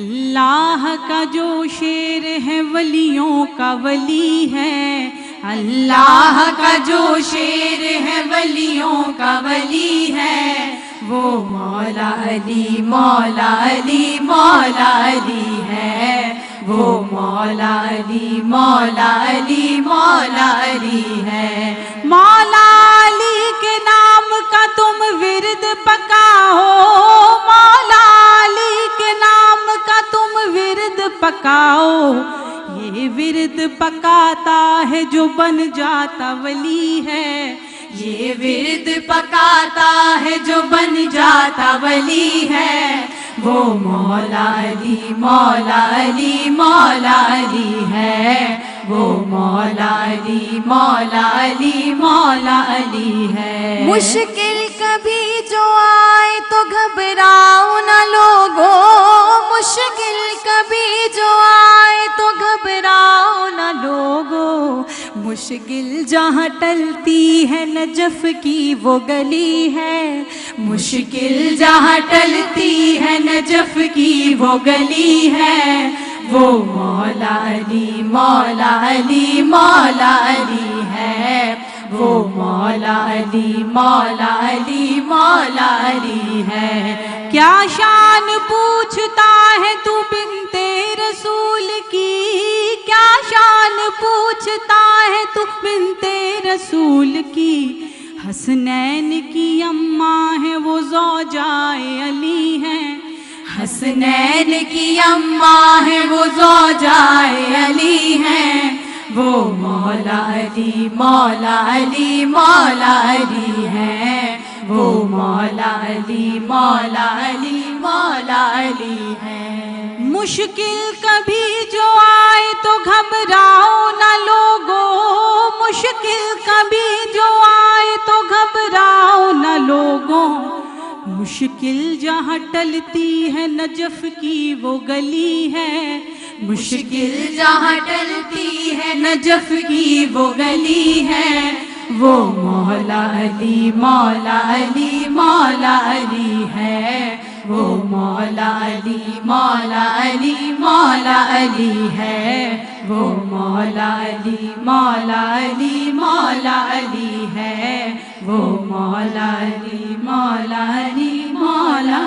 اللہ کا جو شیر ہے ولیوں کا ولی ہے، اللہ کا جو شیر ہے ولیوں کا ولی ہے، وہ مولا علی مولا علی مولا علی ہے، وہ مولا علی مولا علی مولا علی ہے۔ مولا علی کے نام کا تم ورد پکاؤ، مولا علی کے نام کا تم ورد پکاؤ، یہ ورد پکاتا ہے جو بن جاتا ولی ہے، یہ ورد پکاتا ہے جو بن جاتا ولی ہے، وہ مولا علی مولا علی مولا علی ہے، وہ مولا علی مولا علی مولا علی ہے۔ مشکل کبھی جو آئے تو گھبراؤ نہ لوگو، مشکل کبھی جو آئے تو گھبراؤ نہ لوگو، مشکل جہاں ٹلتی ہے نجف کی وہ گلی ہے، مشکل جہاں ٹلتی ہے نجف کی وہ گلی ہے، وہ مولا علی مولا علی مولا علی ہے، وہ مولا علی مولا علی مولا علی ہے۔ کیا شان پوچھتا ہے تو بنتے رسول کی، کیا شان پوچھتا ہے تو بنتے رسول کی، حسنین کی اماں ہے وہ زوجائے علی ہیں، حسنین کی اماں ہے وہ زوجائے علی ہیں، وہ مولا علی مولا علی مولا علی ہے، وہ مولا علی مولا علی مولا علی ہے۔ مشکل کبھی جو آئے تو گھبراؤ نہ لوگو، مشکل کبھی جو آئے تو گھبراؤ نہ لوگوں، مشکل جہاں ٹلتی ہے نجف کی وہ گلی ہے، مشکل جہاں ٹلتی ہے نجف کی وہ گلی ہے، وہ مولا علی مولا علی مولا علی ہے، وہ مولا علی مولا علی مولا علی ہے، وہ مولا علی مولا علی مولا علی ہے، وہ مولا علی مولا علی مولا